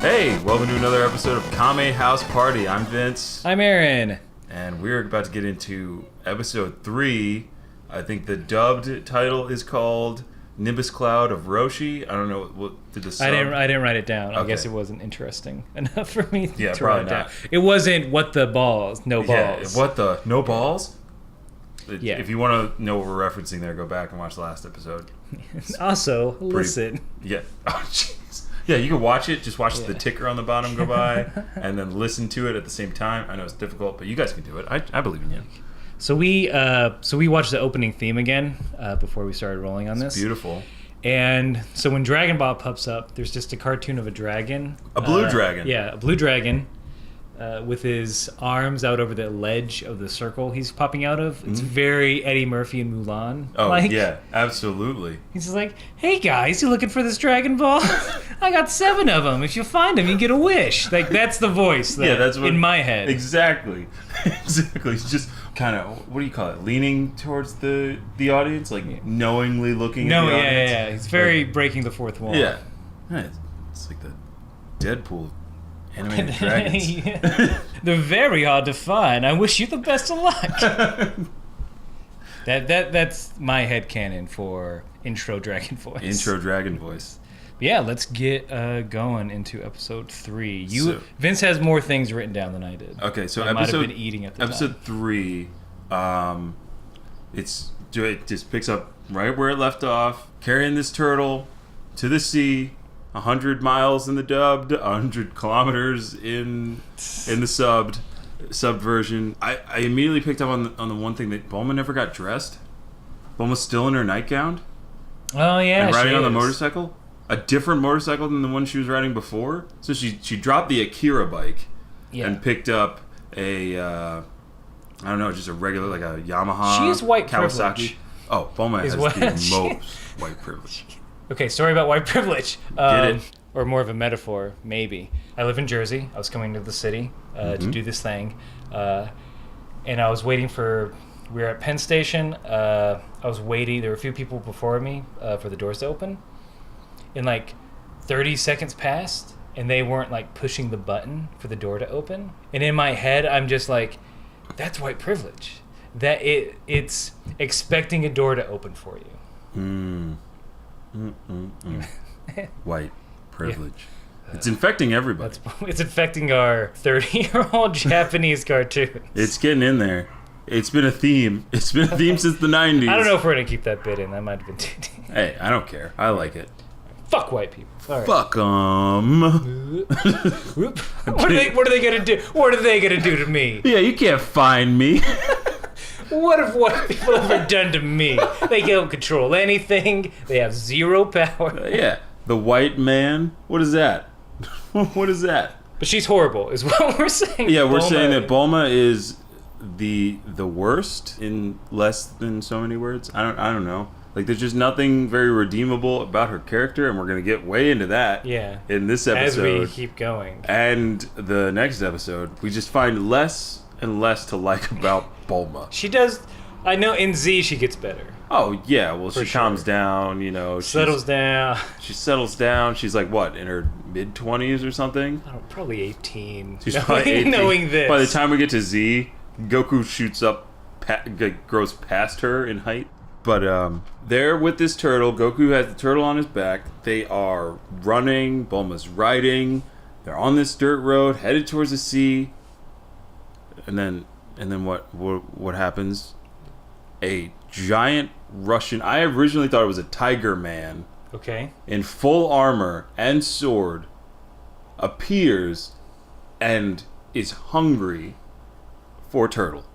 Hey, welcome to another episode of Kame House Party. I'm Vince. I'm Aaron. And we're about to get into episode 3. I think the dubbed title is called Nimbus Cloud of Roshi. I don't know, what did the sub... I didn't write it down. Okay. I guess it wasn't interesting enough for me to probably write it not. down. It wasn't what the balls, no balls. Yeah, what the... No balls? Yeah. If you want to know what we're referencing there, go back and watch the last episode. Also, listen. Yeah. Oh, jeez. Yeah, you can watch it. Just watch the ticker on the bottom go by, and then listen to it at the same time. I know it's difficult, but you guys can do it. I believe in you. So we watched the opening theme again before we started rolling on this. Beautiful. And so when Dragon Ball pops up, there's just a cartoon of a dragon. A blue dragon. Yeah, a blue dragon with his arms out over the ledge of the circle he's popping out of. It's very Eddie Murphy and Mulan. Oh, yeah, absolutely. He's just like, hey guys, you looking for this Dragon Ball? I got 7 of them. If you find them, you get a wish. Like, that's the voice that's in my head. Exactly. Exactly. He's just kind of, what do you call it, leaning towards the audience? Like, knowingly looking at the audience? Yeah. He's very breaking the fourth wall. Yeah. It's like the Deadpool animated dragons. They're very hard to find. I wish you the best of luck. That's my headcanon for intro dragon voice. Intro dragon voice. Yeah, let's get going into episode 3. Vince has more things written down than I did. Okay, so I might have been eating at the episode time. 3, it just picks up right where it left off, carrying this turtle to the sea, 100 miles in the dubbed, 100 kilometers in the subbed version. I immediately picked up on the one thing that Bulma never got dressed. Bulma's still in her nightgown. Oh yeah, and riding on the motorcycle. A different motorcycle than the one she was riding before. So she dropped the Akira bike and picked up a I don't know, just a regular, like a Yamaha. She is white Kawasaki. privilege. Oh, Bulma has the most white privilege. Okay, story about white privilege. Get it? Or more of a metaphor, maybe. I live in Jersey. I was coming to the city to do this thing. And I was waiting for... We were at Penn Station. I was waiting. There were a few people before me for the doors to open. And like 30 seconds passed, and they weren't like pushing the button for the door to open. And in my head, I'm just like, that's white privilege. That it's expecting a door to open for you. White privilege. Yeah. It's infecting everybody. It's infecting our 30-year-old Japanese cartoons. It's getting in there. It's been a theme. It's been a theme since the 90s. I don't know if we're going to keep that bit in. That might have been too deep. Hey, I don't care. I like it. Fuck white people. Right. Fuck them. What are they going to do? What are they going to do to me? Yeah, you can't find me. What have white people ever done to me? They don't control anything. They have zero power. Yeah. The white man. What is that? What is that? But she's horrible, is what we're saying. Yeah, we're saying that Bulma is the worst in less than so many words. I don't know. Like, there's just nothing very redeemable about her character, and we're gonna get way into that. Yeah. In this episode, as we keep going, and the next episode, we just find less and less to like about Bulma. She does. I know in Z she gets better. Oh yeah, well she calms down, you know. Settles down. She settles down. She's like what, in her mid-20s or something? I don't know, probably 18. She's probably 18. Knowing this. By the time we get to Z, Goku shoots up, grows past her in height. But they're with this turtle. Goku has the turtle on his back. They are running. Bulma's riding. They're on this dirt road, headed towards the sea. And then what happens? A giant Russian. I originally thought it was a tiger man. Okay. In full armor and sword, appears and is hungry for turtle.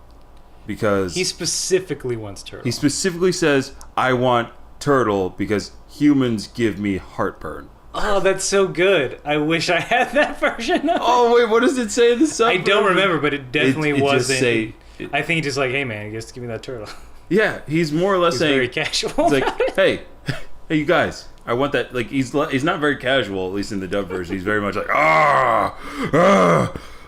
Because he specifically wants turtle. He specifically says, I want turtle because humans give me heartburn. Oh, that's so good. I wish I had that version of it. Oh, wait, what does it say in the sub? I don't remember, but it definitely wasn't. I think he just like, hey man, just give me that turtle. Yeah, he's more or less saying... very casual. He's like, hey, you guys, I want that. Like, he's not very casual, at least in the dub version. He's very much like,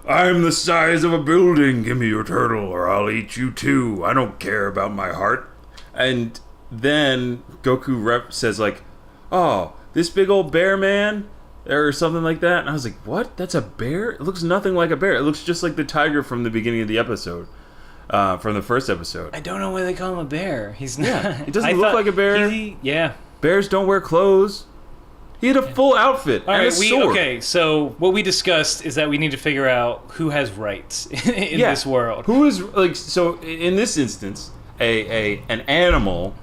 I'm the size of a building. Give me your turtle or I'll eat you too. I don't care about my heart. And then Goku says like, oh, this big old bear man, or something like that. And I was like, what? That's a bear? It looks nothing like a bear. It looks just like the tiger from the beginning of the episode, from the first episode. I don't know why they call him a bear. He's not. Yeah, it doesn't look like a bear. Yeah. Bears don't wear clothes. He had a full outfit and a sword. Okay, so what we discussed is that we need to figure out who has rights in this world. Who is, like, so in this instance, an animal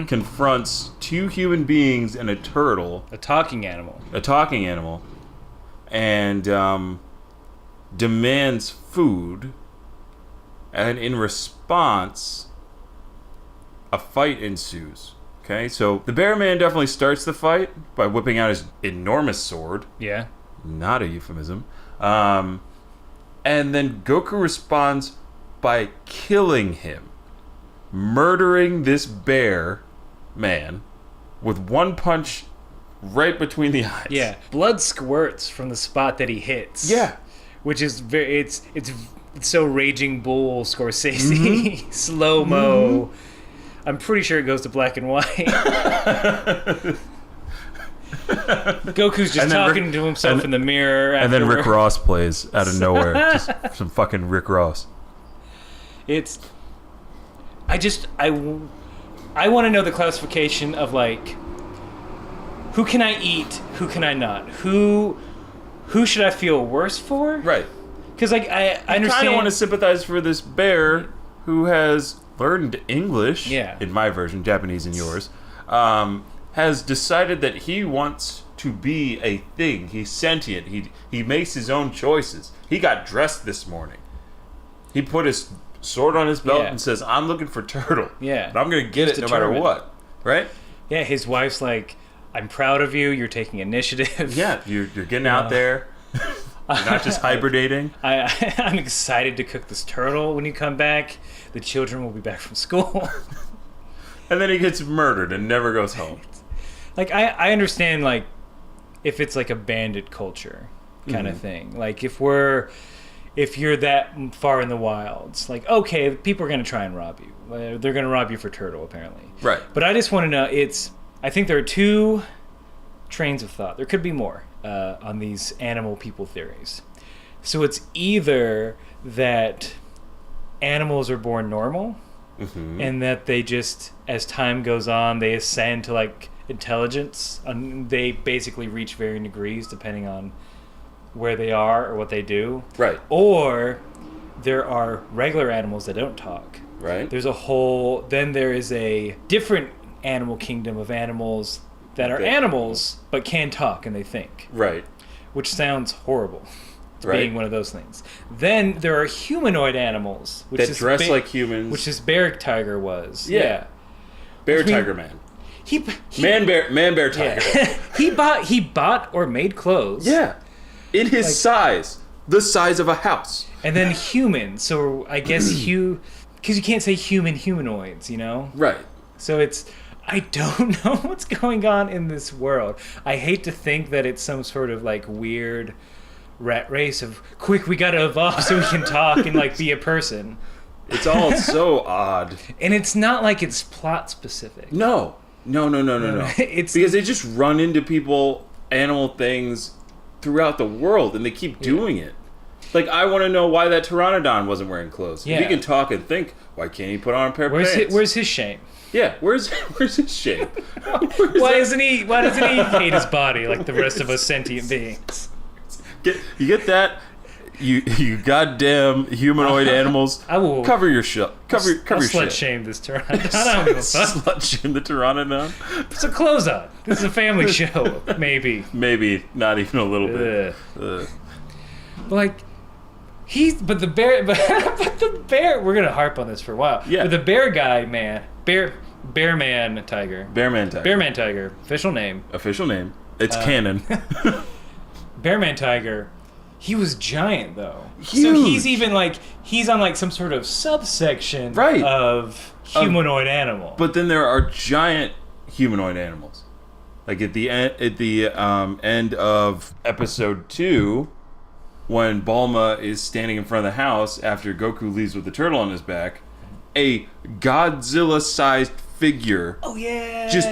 confronts two human beings and a turtle. A talking animal. A talking animal. And demands food. And in response, a fight ensues. Okay, so the bear man definitely starts the fight by whipping out his enormous sword. Yeah. Not a euphemism. And then Goku responds by killing him. Murdering this bear man with one punch right between the eyes. Yeah. Blood squirts from the spot that he hits. Yeah. Which is very... It's so Raging Bull Scorsese. Slow-mo. I'm pretty sure it goes to black and white. Goku's just talking to himself in the mirror. And then Rick Ross plays out of nowhere. Just some fucking Rick Ross. I want to know the classification of, like, who can I eat, who can I not? Who should I feel worse for? Right. Because, like, I understand. I kind of want to sympathize for this bear who has learned English, yeah, in my version, Japanese in yours, has decided that he wants to be a thing. He's sentient. He makes his own choices. He got dressed this morning. He put his sword on his belt and says, I'm looking for turtle. Yeah. But I'm going to get it no matter what. Right? Yeah, his wife's like, I'm proud of you. You're taking initiative. Yeah, you're getting out there. You're not just hibernating. I'm excited to cook this turtle when you come back. The children will be back from school. And then he gets murdered and never goes home. Like, I understand, like, if it's like a bandit culture kind of thing. Like, if you're that far in the wilds, like, okay, people are going to try and rob you. They're going to rob you for turtle, apparently. Right. But I just want to know, I think there are two trains of thought. There could be more on these animal people theories. So it's either that animals are born normal, and that they just, as time goes on, they ascend to, like, intelligence, and they basically reach varying degrees depending on where they are or what they do. Right. Or there are regular animals that don't talk. Right. Then there is a different animal kingdom of animals that are animals but can talk and they think. Right. Which sounds horrible. Being one of those things. Then there are humanoid animals that dress like humans, which this bear tiger was. Yeah. Bear tiger man. Man bear tiger. Yeah. he bought or made clothes. Yeah. In his size. The size of a house. And then humans. So I guess because you can't say humanoids, you know? Right. So I don't know what's going on in this world. I hate to think that it's some sort of, like, weird rat race of, quick, we gotta evolve so we can talk and, like, be a person. It's all so odd. And it's not like it's plot specific. No. It's because they just run into people, animal things throughout the world, and they keep doing it. Like, I want to know why that pteranodon wasn't wearing clothes. Yeah. If he can talk and think, why can't he put on a pair of pants? Where's his shame? Yeah, where's his shame? Why doesn't he hate his body like the rest of us sentient beings? You get that? You goddamn humanoid animals! I will cover your shit. Cover your slut shit. shame this pteranodon. I don't give a fuck. Slut shame the pteranodon. Put some clothes on. This is a family show. Maybe not even a little bit. But, like, but the bear. We're gonna harp on this for a while. Yeah. But the bear guy, man, bear man tiger. Bear man tiger. Official name. It's canon. Bear man tiger. He was giant, though. Huge. So he's on, like, some sort of subsection of humanoid animal. But then there are giant humanoid animals. Like at the end of episode 2, when Bulma is standing in front of the house after Goku leaves with the turtle on his back, a Godzilla-sized figure Oh yeah. just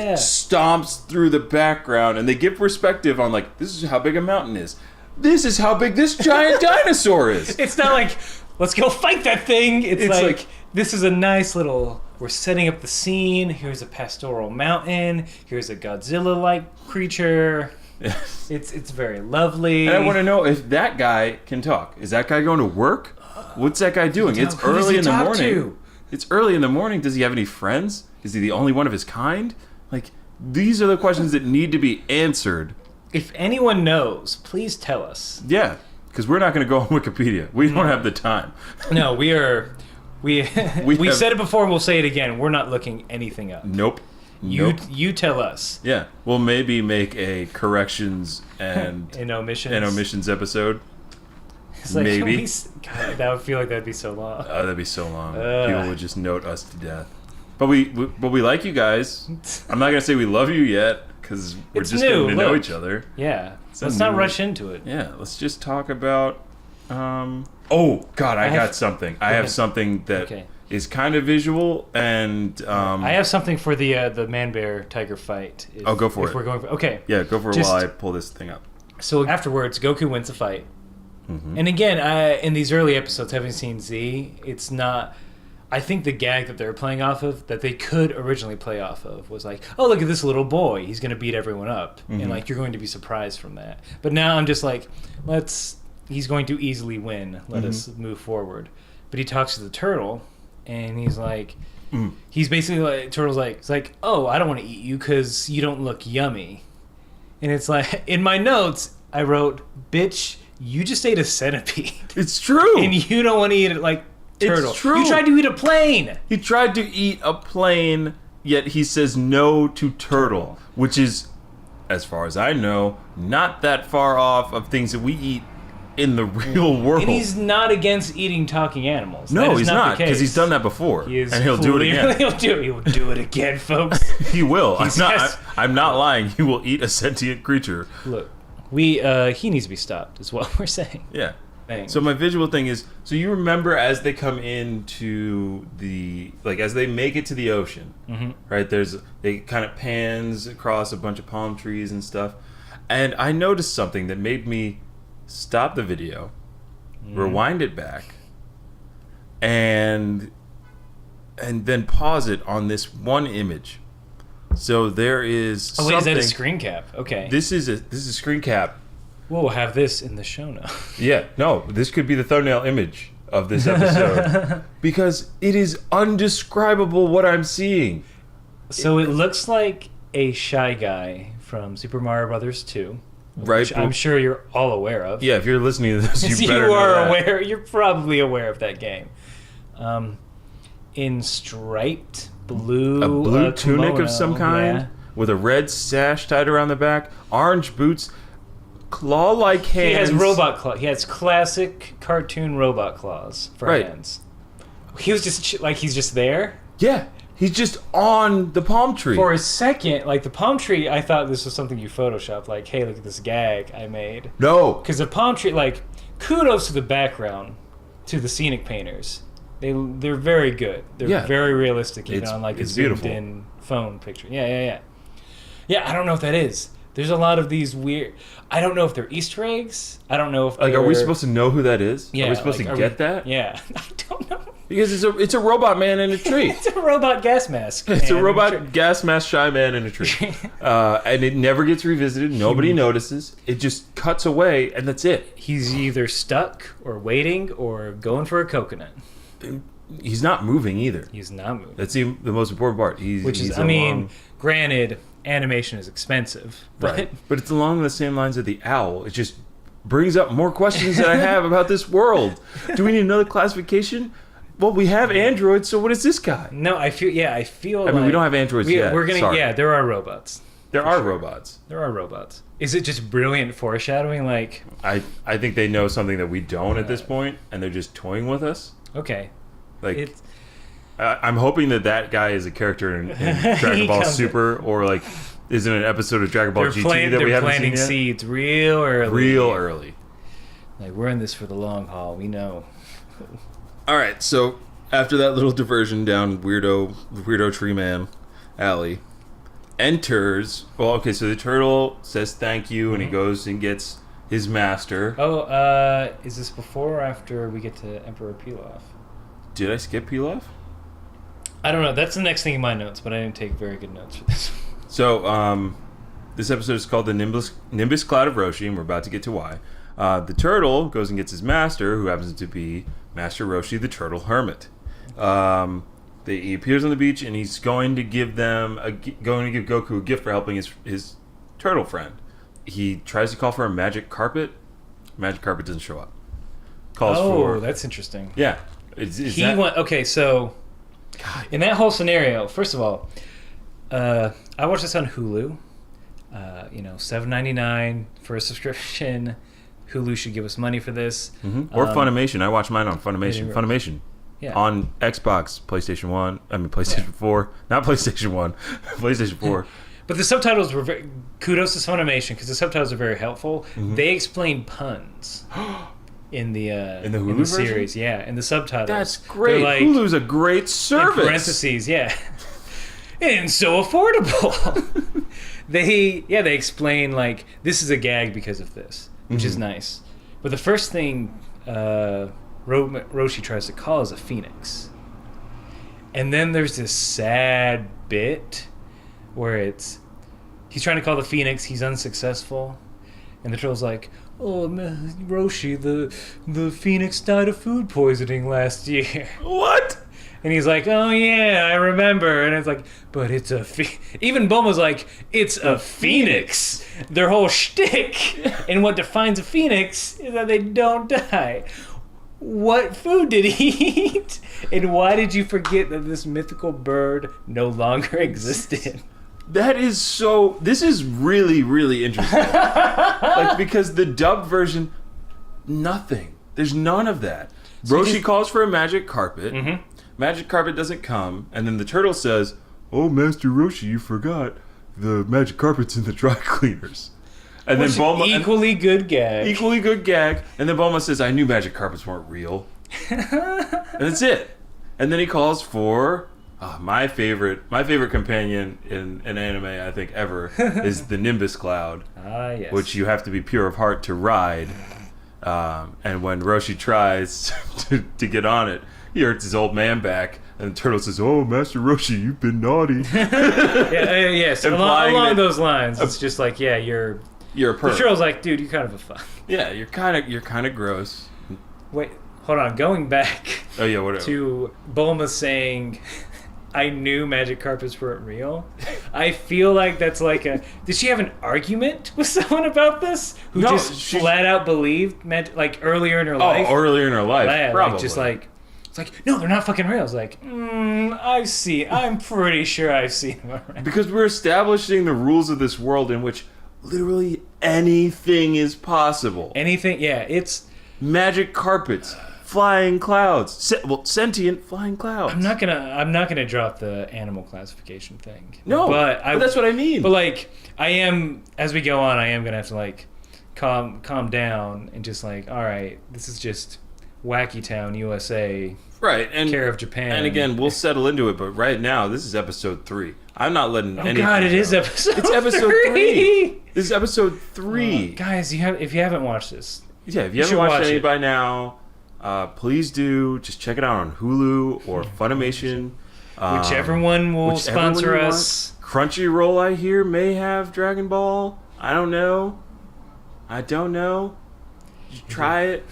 stomps through the background, and they give perspective on like, this is how big a mountain is. This is how big this giant dinosaur is. It's not like, let's go fight that thing. It's like, this is a nice little, we're setting up the scene. Here's a pastoral mountain. Here's a Godzilla-like creature. It's very lovely. And I want to know if that guy can talk. Is that guy going to work? What's that guy doing? It's early in the morning. It's early in the morning. Does he have any friends? Is he the only one of his kind? Like, these are the questions that need to be answered. If anyone knows, please tell us. Yeah, because we're not going to go on Wikipedia. We don't have the time. No, we said it before, we'll say it again. We're not looking anything up. Nope. You tell us. Yeah, we'll maybe make a corrections and omissions episode. It's like, maybe. God, that would feel like that'd be so long. Oh, that'd be so long. People would just note us to death. But we like you guys. I'm not gonna say we love you yet because we're just getting to know each other. Yeah. Let's not rush into it. Yeah. Let's just talk about. Oh God, I got something. I have something that is kind of visual, and I have something for the man bear tiger fight. Go for it. We're going yeah, go for it while I pull this thing up. So afterwards, Goku wins the fight. Mm-hmm. And again, in these early episodes, having seen Z, it's not... I think the gag that they're playing off of, that they could originally play off of, was like, oh, look at this little boy. He's going to beat everyone up. Mm-hmm. And like, you're going to be surprised from that. But now I'm just like, he's going to easily win. Let us move forward. But he talks to the turtle, and he's like... He's basically like... Turtle's like... It's like, oh, I don't want to eat you because you don't look yummy. And it's like... In my notes, I wrote, bitch... You just ate a centipede. It's true. And you don't want to eat it like turtle. It's true. You tried to eat a plane. He tried to eat a plane, yet he says no to turtle, which is, as far as I know, not that far off of things that we eat in the real world. And he's not against eating talking animals. No, he's not, because he's done that before. And he'll do it again. He will do it again, folks. He will. I'm not lying. He will eat a sentient creature. Look. He needs to be stopped, is what we're saying. Yeah. So my visual thing is, so you remember as they come into as they make it to the ocean, right? They kind of pans across a bunch of palm trees and stuff. And I noticed something that made me stop the video, rewind it back, and then pause it on this one image. So there is. Oh wait, is that a screen cap? Okay. This is a screen cap. We'll have this in the show notes. Yeah, no, this could be the thumbnail image of this episode because it is undescribable what I'm seeing. So it looks like a Shy Guy from Super Mario Brothers 2, right? Which I'm sure you're all aware of. Yeah, if you're listening to this, you better you are know that. aware. You're probably aware of that game. In striped blue, a blue tunic kimono, of some kind with a red sash tied around the back, orange boots, claw-like hands. He has robot claws. He has classic cartoon robot claws for hands. He was just he's just there. Yeah, he's just on the palm tree. For a second, like the palm tree, I thought this was something you photoshopped. Like, hey, look at this gag I made. No, because the palm tree, like, kudos to the background, to the scenic painters. They're very good. They're very realistic, even on like a zoomed-in phone picture. Yeah. I don't know what that is. There's a lot of these weird... I don't know if they're Easter eggs. I don't know if they're... Like, are we supposed to know who that is? Yeah, are we supposed to get that? Yeah. I don't know. Because it's a robot man in a tree. It's a robot gas mask. It's a robot gas mask shy man in a tree. And it never gets revisited. Nobody notices. It just cuts away, and that's it. He's either stuck or waiting or going for a coconut. He's not moving either. He's not moving. That's the most important part. Granted, animation is expensive, but right. But it's along the same lines of the owl. It just brings up more questions that I have about this world. Do we need another classification? Well, we have androids, so what is this guy? No, I feel. I mean, we don't have androids yet. We're gonna. Sorry. Yeah, there are robots. There are robots. There are robots. Is it just brilliant foreshadowing? Like, I think they know something that we don't at this point, and they're just toying with us. Okay. Like, I'm hoping that guy is a character in Dragon Ball Super, or like is in an episode of Dragon Ball GT that we haven't seen yet. They're planting seeds real early. Real early. Like, we're in this for the long haul. We know. All right. So after that little diversion down weirdo tree man, alley, enters. Well, okay, so the turtle says thank you, and he goes and gets his master. Oh, is this before or after we get to Emperor Pilaf? Did I skip Pilaf? I don't know. That's the next thing in my notes, but I didn't take very good notes for this. So, this episode is called the Nimbus Cloud of Roshi, and we're about to get to why. The turtle goes and gets his master, who happens to be Master Roshi, the Turtle Hermit. He appears on the beach, and he's going to give Goku a gift for helping his turtle friend. He tries to call for a magic carpet. Magic carpet doesn't show up. That's interesting. Yeah. Okay, so God. In that whole scenario, first of all, I watched this on Hulu. $7.99 for a subscription. Hulu should give us money for this. Mm-hmm. Or Funimation. I watch mine on Funimation. Funimation. Yeah. On Xbox, PlayStation 4. Not PlayStation 1. PlayStation 4. But the subtitles were kudos to Funimation because the subtitles are very helpful. Mm-hmm. They explain puns in the Hulu series. Yeah, in the subtitles. That's great. Like, Hulu's a great service. In parentheses, yeah. And so affordable. They explain like this is a gag because of this, which is nice. But the first thing Roshi tries to call is a phoenix, and then there's this sad bit where he's trying to call the phoenix, he's unsuccessful, and the turtle's like, "Oh, Roshi, the phoenix died of food poisoning last year." What? And he's like, "Oh yeah, I remember." And it's like, "But it's a even Bulma's like, it's a phoenix." Their whole shtick and what defines a phoenix is that they don't die. What food did he eat? And why did you forget that this mythical bird no longer existed? This is really, really interesting. Because the dubbed version, nothing. There's none of that. Roshi calls for a magic carpet. Mm-hmm. Magic carpet doesn't come, and then the turtle says, "Oh, Master Roshi, you forgot the magic carpet's in the dry cleaners." And then Bulma equally good gag. And then Bulma says, "I knew magic carpets weren't real." And that's it. And then he calls for my favorite companion in an anime I think ever is the Nimbus Cloud, yes. which you have to be pure of heart to ride. And when Roshi tries to get on it, he hurts his old man back, and the turtle says, "Oh, Master Roshi, you've been naughty." So along those lines, it's just like, yeah, you're a perv. The turtle's like, dude, you're kind of a fuck. Yeah, you're kind of gross. Wait, hold on. Going back. Oh yeah, whatever. To Bulma saying, "I knew magic carpets weren't real." I feel like that's like did she have an argument with someone about this? Who flat out believed earlier in her life? Oh, earlier in her life, yeah, probably. It's like, no, they're not fucking real. It's like, I see. I'm pretty sure I've seen them already. Because we're establishing the rules of this world in which literally anything is possible. Anything, yeah. It's magic carpets, flying clouds, sentient flying clouds. I'm not gonna drop the animal classification thing. No, but that's what I mean. But I am, as we go on, I am gonna have to calm down and just all right, this is just Wacky Town, USA, right? And care of Japan. And again, we'll settle into it. But right now, this is episode 3. I'm not letting. Oh God, it is episode. It's episode 3. This is episode 3. Guys, if you haven't watched this, if you haven't watched it by now, please do. Just check it out on Hulu or Funimation. Whichever one will sponsor us. Crunchyroll, I hear, may have Dragon Ball. I don't know. Just try it.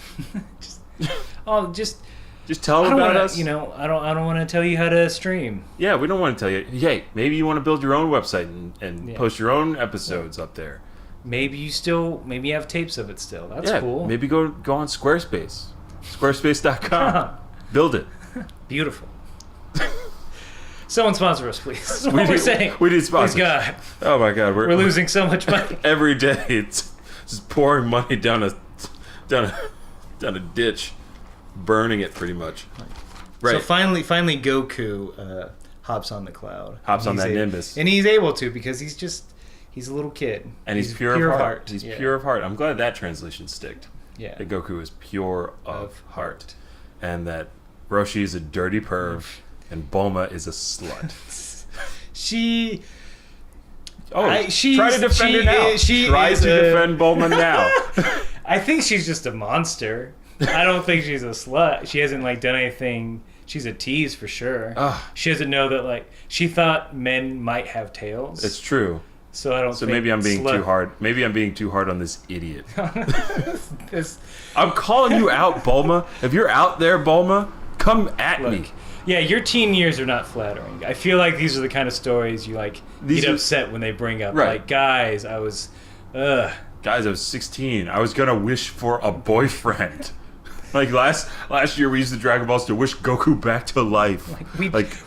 Just tell them about us. I don't want to tell you how to stream. Yeah, we don't want to tell you. Hey, maybe you want to build your own website and post your own episodes up there. Maybe you have tapes of it still. That's cool. Maybe go on Squarespace. Squarespace.com. Build it. Beautiful. Someone sponsor us, please. That's what we're saying. We need sponsors. Please God. Oh my God, we're losing so much money every day. It's just pouring money down a ditch, burning it pretty much. Right. So finally, Goku hops on the cloud. Hops on that Nimbus, and he's able to because he's a little kid, and he's pure of heart. He's pure of heart. I'm glad that translation sticked. Yeah. That Goku is pure of heart, and that Roshi is a dirty perv. And Bulma is a slut. She. Oh, try to defend her now. Try to defend Bulma now. I think she's just a monster. I don't think she's a slut. She hasn't like done anything. She's a tease for sure. She doesn't know that like she thought men might have tails. It's true. So I don't. So think maybe I'm being too hard. Maybe I'm being too hard on this idiot. This, I'm calling you out, Bulma. If you're out there, Bulma, come at me. Yeah, your teen years are not flattering. I feel like these are the kind of stories you like get upset when they bring up. Right. Like, guys, I was 16. I was gonna wish for a boyfriend. Like last year, we used the Dragon Balls to wish Goku back to life.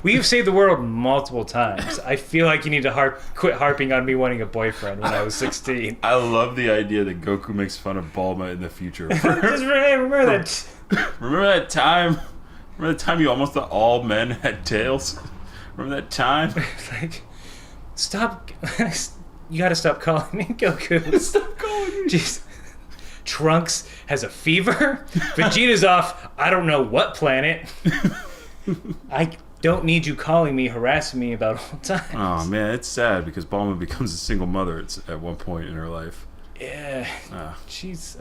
We've saved the world multiple times. I feel like you need to quit harping on me wanting a boyfriend when I was 16. I love the idea that Goku makes fun of Bulma in the future. Just remember that. Remember that time? Remember the time you almost thought all men had tails? Remember that time? Like, stop. You gotta stop calling me Goku. Stop calling me. Jeez. Trunks has a fever. Vegeta's off I don't know what planet. I don't need you calling me, harassing me about old times. Oh, man, it's sad because Bulma becomes a single mother at one point in her life. Yeah. She's...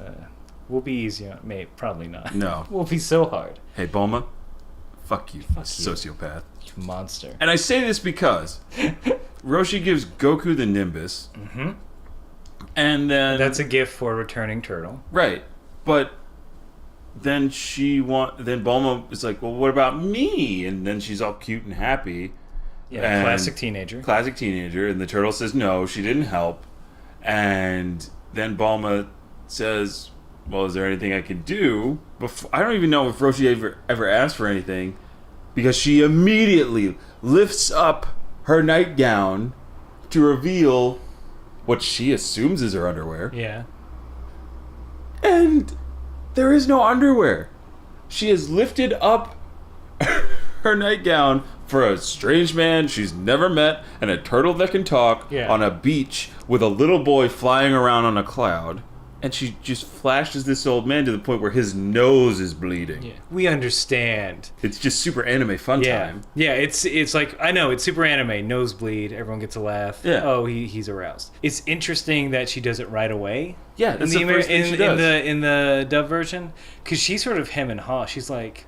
we'll be easy on... Mate, probably not. No. We'll be so hard. Hey, Bulma. Fuck you, sociopath. You monster. And I say this because Roshi gives Goku the Nimbus. Mm-hmm. And then... That's a gift for a returning turtle. Right. But then then Bulma is like, well, what about me? And then she's all cute and happy. Yeah, classic teenager. Classic teenager. And the turtle says no, she didn't help. And then Bulma says, well, is there anything I can do? I don't even know if Roshi ever asked for anything, because she immediately lifts up her nightgown to reveal what she assumes is her underwear. Yeah. And there is no underwear. She has lifted up her nightgown for a strange man she's never met and a turtle that can talk on a beach with a little boy flying around on a cloud. And she just flashes this old man to the point where his nose is bleeding. Yeah. We understand. It's just super anime fun time. Yeah, it's like, I know, it's super anime. Nosebleed, everyone gets a laugh. Yeah. Oh, he's aroused. It's interesting that she does it right away. Yeah, that's the first thing she does. In the dub version. Because she's sort of hem and haw. She's like...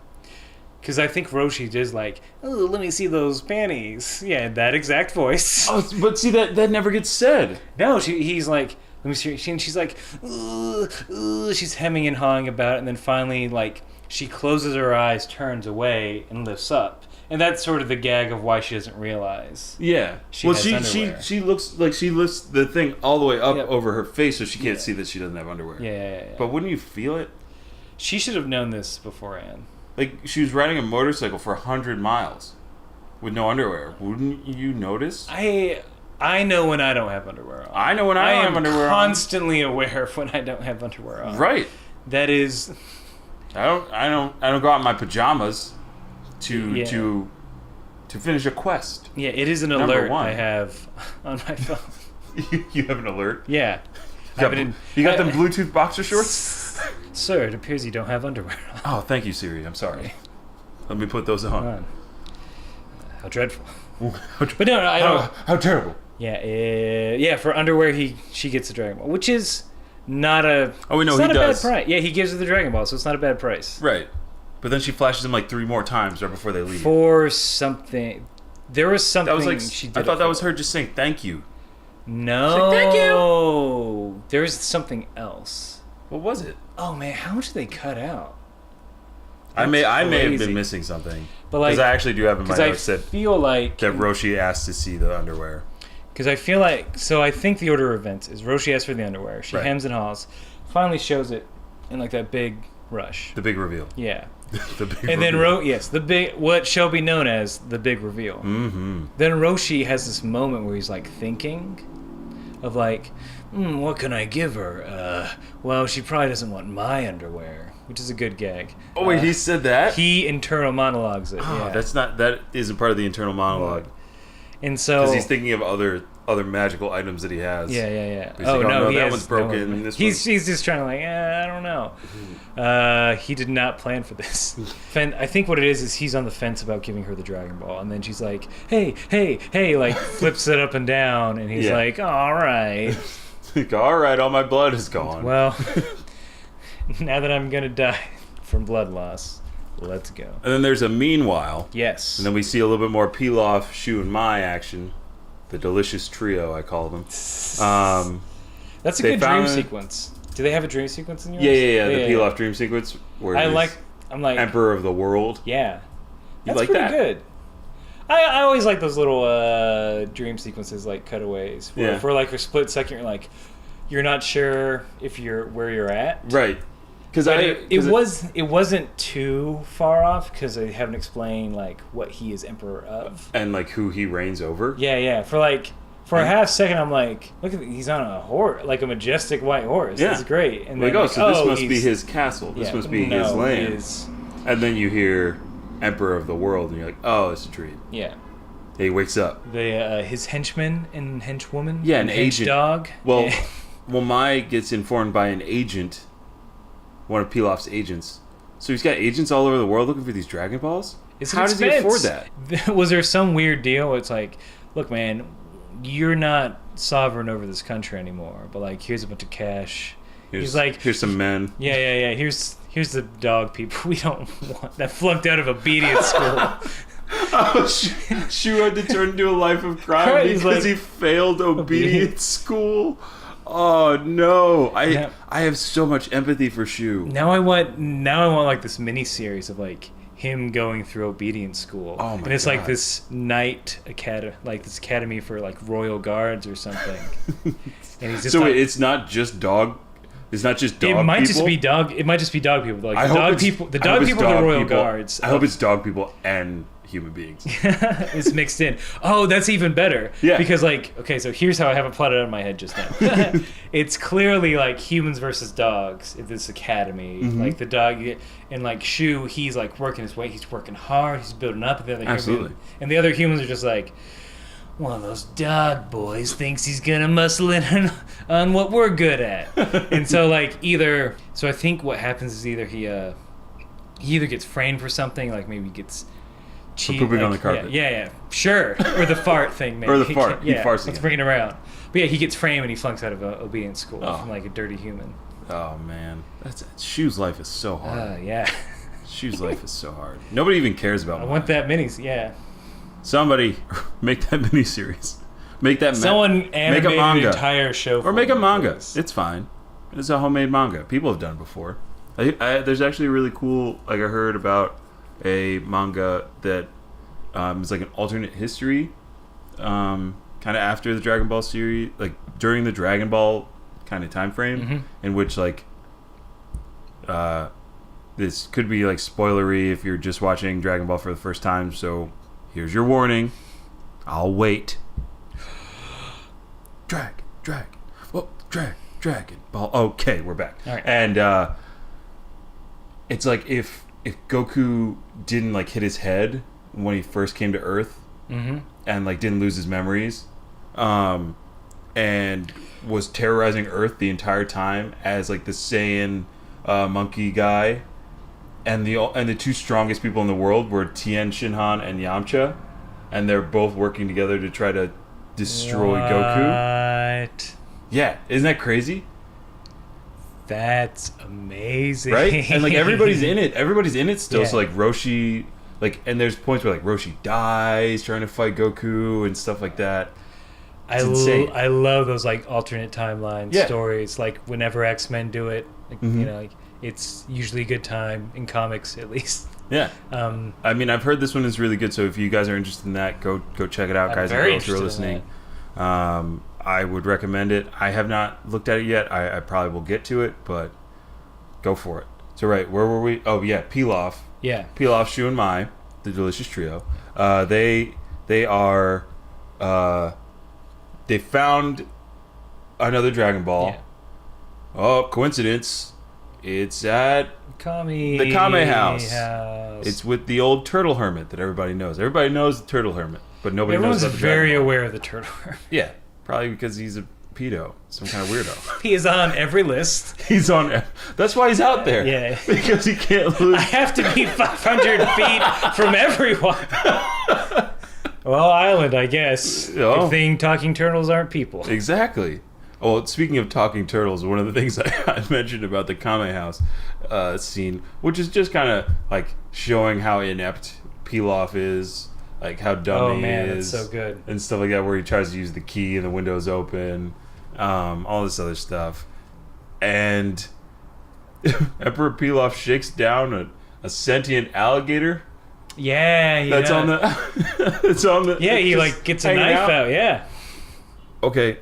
Because I think Roshi is like, oh, let me see those panties. Yeah, that exact voice. Oh, but see, that never gets said. No, he's like... Let me see. She's like, she's hemming and hawing about it, and then finally, like, she closes her eyes, turns away, and lifts up, and that's sort of the gag of why she doesn't realize. Yeah. She looks like she lifts the thing all the way up over her face, so she can't see that she doesn't have underwear. Yeah. But wouldn't you feel it? She should have known this beforehand. Like, she was riding a motorcycle for 100 miles with no underwear. Wouldn't you notice? I know when I don't have underwear on. I know when I don't have underwear on. I am constantly aware of when I don't have underwear on. Right. That is. I don't go out in my pajamas to finish a quest. Yeah, it is an alert I have on my phone. You have an alert? Yeah. You got them Bluetooth boxer shorts? Sir, it appears you don't have underwear on. Oh, thank you, Siri. I'm sorry. Let me put those on. How dreadful. But no, I don't. How terrible. Yeah, for underwear, she gets the Dragon Ball, which is not a. Oh, we know it's he not does. A bad price. Yeah, he gives her the Dragon Ball, so it's not a bad price. Right, but then she flashes him like 3 more times right before they leave. For something, there was something that was like she did. I thought that was her just saying thank you. No, like, thank you. There was something else. What was it? Oh man, how much did they cut out? I may have been missing something, but like, because I actually do have in my notes that Roshi asked to see the underwear. Because I feel like, so I think the order of events is Roshi asks for the underwear, she hems and haws, finally shows it in like that big rush. The big reveal. Yeah. The big and reveal. then the big, what shall be known as the big reveal. Mm-hmm. Then Roshi has this moment where he's like thinking of like, what can I give her? Well, she probably doesn't want my underwear, which is a good gag. Oh wait, he said that? He internal monologues it. Oh, yeah. that isn't part of the internal monologue. And so, because he's thinking of other other magical items that he has. Yeah. He's like, no, that one's broken. He's just trying to I don't know. He did not plan for this. I think what it is he's on the fence about giving her the Dragon Ball, and then she's like, hey, like flips it up and down, and he's like, all right. Like, all right, all my blood is gone. Well, now that I'm gonna die from blood loss, let's go. And then there's a meanwhile. Yes. And then we see a little bit more Pilaf, Shu, and Mai action. The delicious trio, I call them. That's a good dream sequence. Do they have a dream sequence in yours? Yeah. The Pilaf dream sequence where I'm like Emperor of the World. Yeah. That's like pretty that? good. I always like those little dream sequences, like cutaways, where for like a split second you're not sure if where you're at. Right. Because it wasn't too far off because they haven't explained like what he is emperor of and like who he reigns over. Yeah. For a half second, I'm like, look at he's on a horse, like a majestic white horse. Yeah. That's great. And then, this must be his castle. This must be his land. And then you hear Emperor of the World, and you're like, oh, it's a dream. Yeah. He wakes up. His henchman and henchwoman. Yeah, an agent dog. Well, Mai gets informed by an agent. One of Pilaf's agents. So he's got agents all over the world looking for these Dragon Balls? How does he afford that? Was there some weird deal where it's like, look, man, you're not sovereign over this country anymore, but like, here's a bunch of cash. He's like, here's some men. Yeah. Here's the dog people we don't want that flunked out of obedience school. Shu had to turn into a life of crime because he failed obedience school. Oh no! I have so much empathy for Shu. Now I want like this mini series of like him going through obedience school. Oh my And it's God. like this knight academy, like this academy for like royal guards or something. And he's just so wait, it's not just dog. It's not just dog. It might people? just be dog. It might just be dog people. Like the dog people are the royal guards. I hope it's dog people and human beings. It's mixed in. Oh, that's even better. Yeah. Because so here's how I have it plotted out in my head just now. It's clearly like humans versus dogs at this academy. Mm-hmm. Like the dog and like Shu, he's like working his way. He's working hard. He's building up. And the other humans are just like, one of those dog boys thinks he's gonna muscle in on what we're good at. And so I think what happens is either he either gets framed for something, like maybe he gets cheated, pooping on the carpet. Yeah, sure. Or the fart thing, maybe. Or the fart. Yeah, he farts let's bring it around. But yeah, he gets framed and he flunks out of obedience school from like a dirty human. Oh man, Shu's life is so hard. Yeah. Shu's life is so hard. Nobody even cares about. I want that minis. Yeah. Somebody make that miniseries. Make that. Someone animate make a manga. An entire show. Or make a manga. It's fine. It's a homemade manga. People have done it before. There's actually really cool. Like I heard about a manga that is like an alternate history, kind of after the Dragon Ball series, like during the Dragon Ball kind of time frame, in which like this could be like spoilery if you're just watching Dragon Ball for the first time. So here's your warning. I'll wait. Dragon Ball. Okay, we're back. All right. And it's like if Goku didn't like hit his head when he first came to Earth, and like didn't lose his memories, and was terrorizing Earth the entire time as like the Saiyan monkey guy, and the two strongest people in the world were Tien Shinhan and Yamcha, and they're both working together to try to destroy Goku. Yeah, isn't that crazy? That's amazing, right? And like everybody's in it still. Yeah. So like Roshi, like, and there's points where like Roshi dies trying to fight Goku and stuff like that. I love those like alternate timeline stories. Like whenever X-Men do it, like, you know, like it's usually a good time in comics at least. Yeah. I mean, I've heard this one is really good. So if you guys are interested in that, go check it out, guys and girls who are listening. I would recommend it. I have not looked at it yet. I probably will get to it, but go for it. So right, where were we? Oh yeah, Pilaf. Yeah. Pilaf, Shu, and Mai, the delicious trio. They are. They found another Dragon Ball. Yeah. Oh, coincidence! It's at Kame. The Kame house. It's with the old turtle hermit that everybody knows. Everybody knows the turtle hermit, but nobody knows about the Dragon Ball. Everyone's very aware of the turtle hermit. Yeah. Probably because he's a pedo, some kind of weirdo. He is on every list. He's on. That's why he's out there. Yeah. Because he can't lose. I have to be 500 feet from everyone. Well, island, I guess. Oh. Good thing talking turtles aren't people. Exactly. Well, speaking of talking turtles, one of the things I mentioned about the Kame house scene, which is just kind of like showing how inept Pilaf is, like how dumb he is. That's so good. And stuff like that, where he tries to use the key and the window's open, all this other stuff. And Emperor Pilaf shakes down a sentient alligator. Yeah, That's on the. It's on the. Yeah, he like gets a knife out. Yeah. Okay.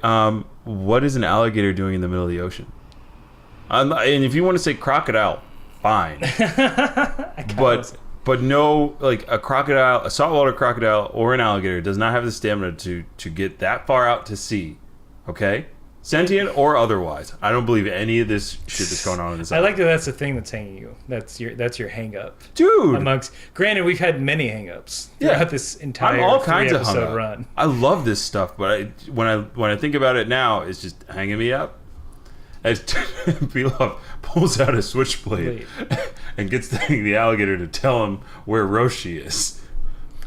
What is an alligator doing in the middle of the ocean? And if you want to say crocodile, fine. But no, like a crocodile, a saltwater crocodile or an alligator does not have the stamina to get that far out to sea. Okay? Sentient or otherwise. I don't believe any of this shit that's going on in this I island. like that that's the thing that's hanging you. That's your hang up. Dude! Granted, we've had many hang ups throughout this entire I'm all kinds of hung episode up. run. I love this stuff, but when I think about it now, it's just hanging me up. As Pilaf pulls out a switchblade and gets the alligator to tell him where Roshi is.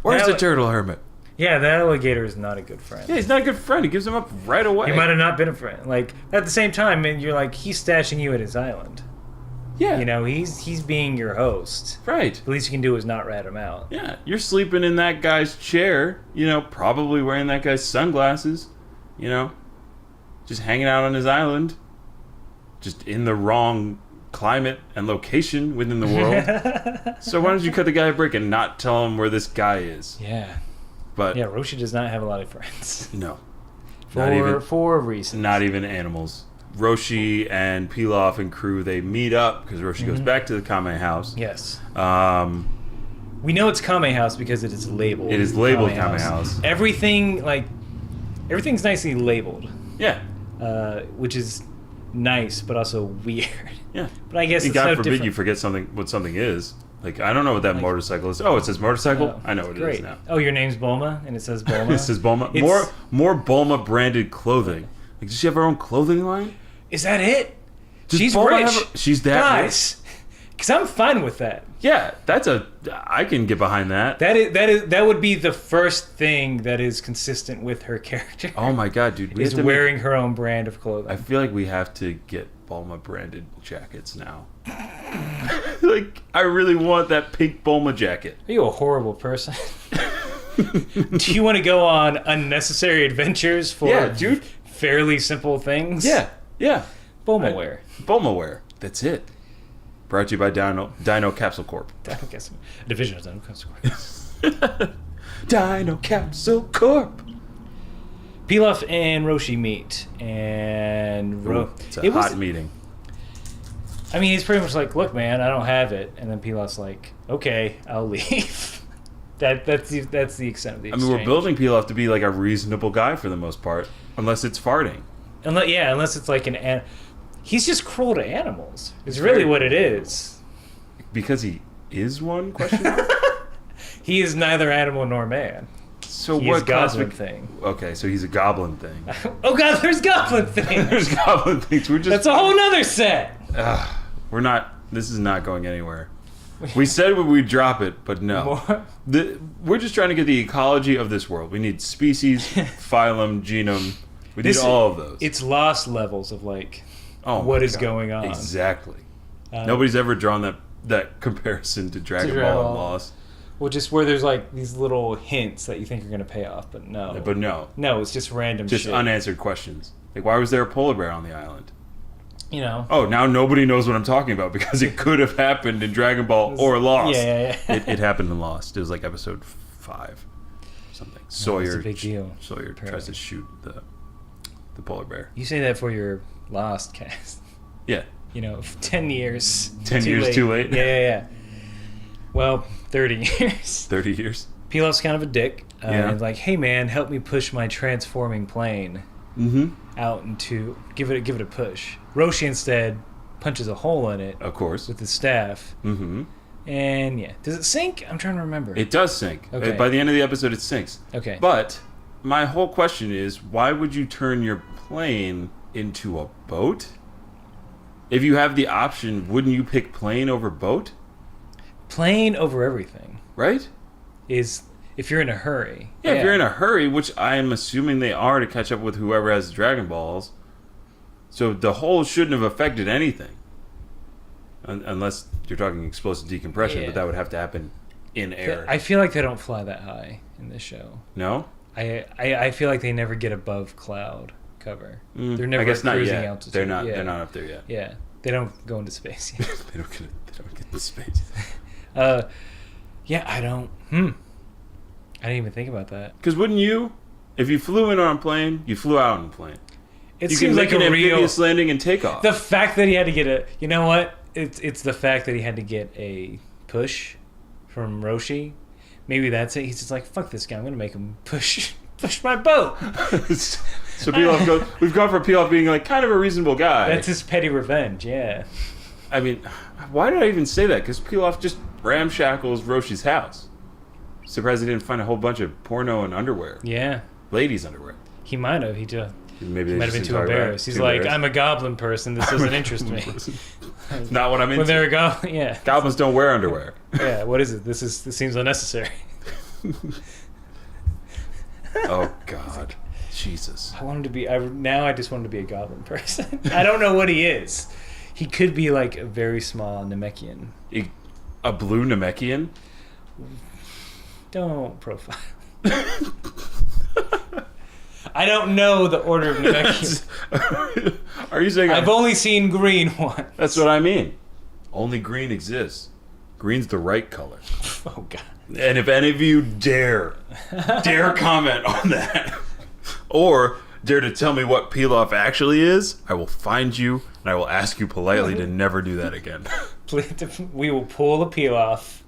Where's the turtle hermit? Yeah, that alligator is not a good friend. Yeah, he's not a good friend. He gives him up right away. He might have not been a friend. Like, at the same time, and you're like, he's stashing you at his island. Yeah. You know, he's being your host. Right. The least you can do is not rat him out. Yeah, you're sleeping in that guy's chair, probably wearing that guy's sunglasses, just hanging out on his island, just in the wrong climate and location within the world. So why don't you cut the guy a break and not tell him where this guy is? Yeah. But yeah, Roshi does not have a lot of friends. No. For reasons. Not even animals. Roshi and Pilaf and crew, they meet up because Roshi goes back to the Kame house. Yes. We know it's Kame house because it is labeled. It is labeled Kame house. Everything's nicely labeled. Yeah. Which is nice, but also weird. Yeah. But I guess it's God no forbid different. you forget what something is. Like, I don't know what that motorcycle is. Oh, it says motorcycle? Oh, I know what it is now. Oh, your name's Bulma, and it says Bulma? It says Bulma. More Bulma branded clothing. Like, does she have her own clothing line? Is that it? Does She's Bulma rich. She's that Guys, because I'm fine with that. Yeah, I can get behind that. That would be the first thing that is consistent with her character. Oh my god, dude. Is wearing her own brand of clothing. I feel like we have to get Bulma branded jackets now. Like, I really want that pink Bulma jacket. Are you a horrible person? Do you want to go on unnecessary adventures for fairly simple things? Yeah. Bulma wear. Bulma wear. That's it. Brought to you by Dino Capsule Corp. Division of Dino Capsule Corp. Dino Capsule Corp. Pilaf and Roshi meet, and it's a hot meeting. I mean, he's pretty much like, "Look, man, I don't have it," and then Pilaf's like, "Okay, I'll leave." That's the extent of the exchange. I mean, we're building Pilaf to be like a reasonable guy for the most part, unless it's farting. Unless it's like he's just cruel to animals. It's really what it is. Because he is one? Question mark. He is neither animal nor man. So he what is goblin thing? Okay, so he's a goblin thing. Oh god, there's goblin things. There's goblin things. That's a whole nother set. We're not. This is not going anywhere. We said we'd drop it, but no. We're just trying to get the ecology of this world. We need species, phylum, genome. We need all of those. It's lost levels of what is going on. Exactly. Nobody's ever drawn that comparison to Dragon Ball and Lost. Well, just where there's these little hints that you think are going to pay off, but no. But no. No, it's just random shit. Just unanswered questions. Like, why was there a polar bear on the island? Oh, now nobody knows what I'm talking about because it could have happened in Dragon Ball or Lost. Yeah. It happened in Lost. It was like episode 5 something. Sawyer. It's a big deal. Sawyer tries to shoot the polar bear. You say that for your Lost cast. Yeah. 10 years. 10 years too late? Yeah. Well, 30 years. 30 years? Pilaf's kind of a dick. And like, hey man, help me push my transforming plane out into give it a push. Roshi instead punches a hole in it. Of course. With his staff. Mm-hmm. And does it sink? I'm trying to remember. It does sink. Okay. By the end of the episode, it sinks. Okay. But my whole question is, why would you turn your plane into a boat? If you have the option, wouldn't you pick plane over boat? Plane over everything. Right? Is if you're in a hurry. Yeah, if you're in a hurry, which I am assuming they are to catch up with whoever has the Dragon Balls. So the hole shouldn't have affected anything. Unless you're talking explosive decompression, but that would have to happen in air. I feel like they don't fly that high in this show. No? I feel like they never get above cloud cover. They're never I guess not yet. altitude. They're not up there yet. Yeah. They don't go into space yet. They don't get the space. Yeah, I don't. I didn't even think about that. Because wouldn't you, if you flew in on a plane, you flew out on a plane. It you seems can like make a an real amphibious landing and take off. The fact that he had to get a, you know what? It's the fact that he had to get a push from Roshi. Maybe that's it. He's just like, fuck this guy. I'm gonna make him push my boat. So Pilaf we've gone from Pilaf being like kind of a reasonable guy. That's his petty revenge. Yeah. I mean, why did I even say that? Because Pilaf just ramshackles Roshi's house. Surprised he didn't find a whole bunch of porno and underwear. Yeah. Ladies' underwear. He might have. He might have been too embarrassed. He's like, I'm a goblin person. This doesn't interest me. Not what I'm into. When they're a goblin, yeah. Goblins don't wear underwear. Yeah. What is it? This seems unnecessary. Oh God, Jesus! I want him to be. Now I just want him to be a goblin person. I don't know what he is. He could be like a very small Namekian. A blue Namekian? Don't profile. I don't know the order of Namekian. Are you saying I've only seen green ones? That's what I mean. Only green exists. Green's the right color. Oh God. And if any of you dare comment on that, or dare to tell me what Pilaf actually is, I will find you and I will ask you politely to never do that again. We will pull the peel off,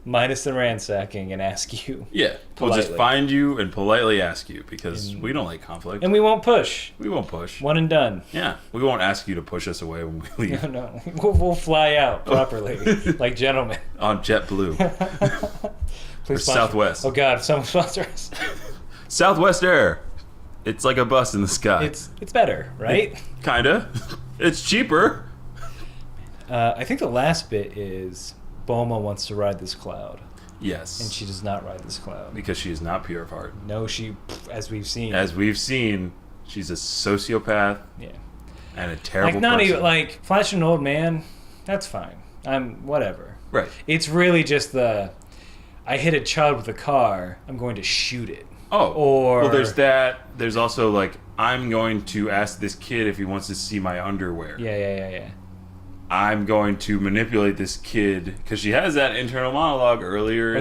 minus the ransacking, and ask you. Yeah, politely. We'll just find you and politely ask you because we don't like conflict. And we won't push. We won't push. One and done. Yeah, we won't ask you to push us away when we leave. No. We'll fly out properly, like gentlemen. On JetBlue. Please or Southwest. Oh God, someone sponsor us. Southwest Air. It's like a bus in the sky. It's better, right? Kinda. It's cheaper. I think the last bit is Bulma wants to ride this cloud. Yes. And she does not ride this cloud. Because she is not pure of heart. No, she, as we've seen. As we've seen, she's a sociopath. Yeah. And a terrible like, not person. even, like, flashing an old man, that's fine. Whatever. Right. It's really just I hit a child with a car, I'm going to shoot it. Oh. Or... Well, there's that. There's also, like, I'm going to ask this kid if he wants to see my underwear. Yeah. I'm going to manipulate this kid because she has that internal monologue earlier.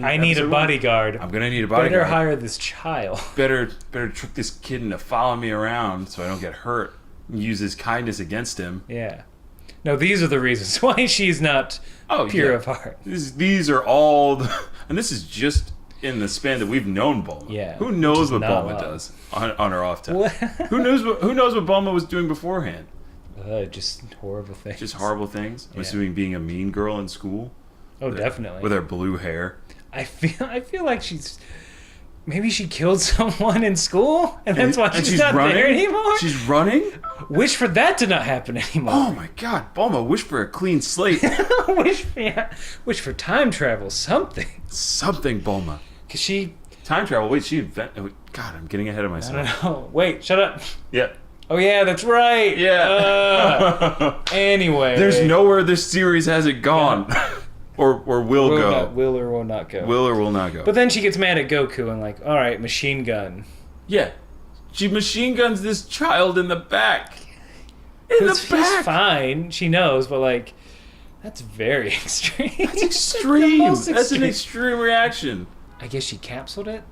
I need a bodyguard. I'm gonna need a bodyguard. Better hire this child. Better trick this kid into following me around so I don't get hurt. Use his kindness against him. Yeah. No, these are the reasons why she's not pure of heart. These are all, and this is just in the span that we've known Bulma. Yeah. Who knows what Bulma does on her off time? Who knows what Bulma was doing beforehand? Just horrible things. Just horrible things. I'm assuming being a mean girl in school. Oh, definitely. With her blue hair. I feel like maybe she killed someone in school, and that's why she's not running there anymore. She's running. Wish for that to not happen anymore. Oh my God, Bulma! Wish for a clean slate. Wish for time travel. Something, Bulma. Cause she time travel. Wait, God, I'm getting ahead of myself. I don't know. Wait, shut up. Yeah. Oh yeah, that's right. Yeah. Anyway, there's nowhere this series hasn't gone, or will go. Will or will not go. Will or will not go. But then she gets mad at Goku and like, all right, machine gun. Yeah, she machine guns this child in the back. He's fine. She knows, but like, that's very extreme. That's extreme. That's an extreme reaction. I guess she capsuled it.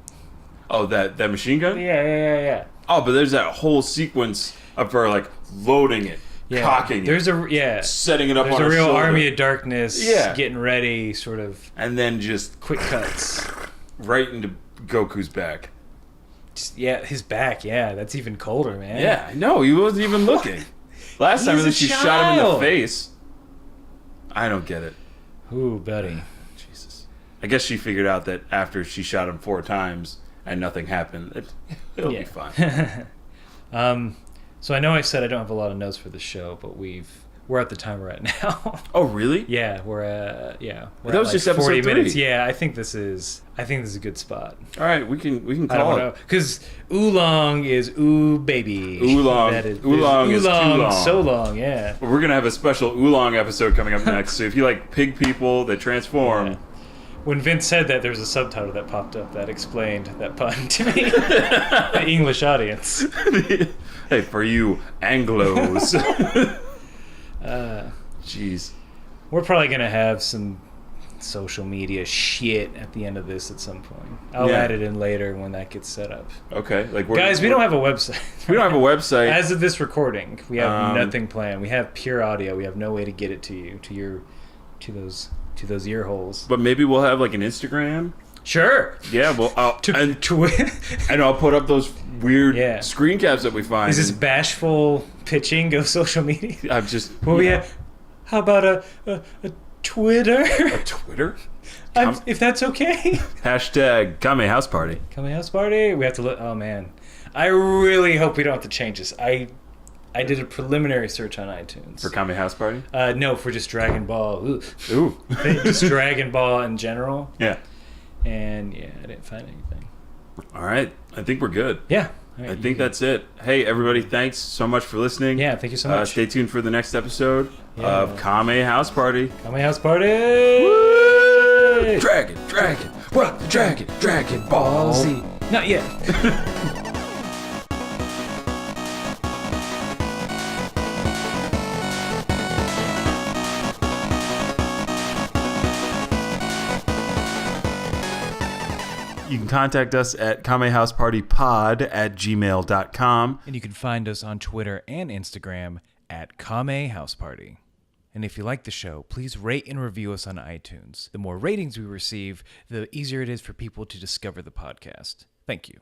Oh, that machine gun? Yeah. Oh, but there's that whole sequence of her like loading it, cocking it, setting it up on her shoulder. There's a real Army of Darkness, getting ready, sort of, and then just quick cuts right into Goku's back. His back. Yeah, that's even colder, man. Yeah, no, he wasn't even looking. Last time she shot him in the face. I don't get it. Ooh, buddy. Jesus. I guess she figured out that after she shot him 4 times, and nothing happened, it'll be fine. So I know I said I don't have a lot of notes for the show, but we're at the time we're at now. Oh, really? Yeah, we're That was just episode 40 3. minutes. Yeah, I think this is a good spot. All right, we can I don't call know it. because oolong is ooh baby. Oolong. Oolong is too long. So long, yeah. We're gonna have a special oolong episode coming up next. So if you like pig people that transform. Yeah. When Vince said that, there was a subtitle that popped up that explained that pun to me. The English audience. Hey, for you Anglos. Jeez. We're probably going to have some social media shit at the end of this at some point. I'll add it in later when that gets set up. Okay. Guys, we don't have a website. We don't have a website. As of this recording, we have nothing planned. We have pure audio. We have no way to get it to you, to those ear holes. But maybe we'll have like an Instagram. Sure. Yeah, well, and I'll put up those weird screen caps that we find. Is this bashful pitching of social media? I've just. How about a Twitter? A Twitter? If that's okay. Hashtag Kame House Party. Kame House Party. We have to look. Oh man, I really hope we don't have to change this. I did a preliminary search on iTunes. For Kame House Party? No, for just Dragon Ball. Ooh. Just Dragon Ball in general. Yeah. And I didn't find anything. All right. I think we're good. Yeah. I think that's it. Hey, everybody, thanks so much for listening. Yeah, thank you so much. Stay tuned for the next episode of Kame House Party. Kame House Party! Woo! Dragon, what? Dragon Ball Z. Not yet. You can contact us at kamehousepartypod@gmail.com. And you can find us on Twitter and Instagram at Kame House Party. And if you like the show, please rate and review us on iTunes. The more ratings we receive, the easier it is for people to discover the podcast. Thank you.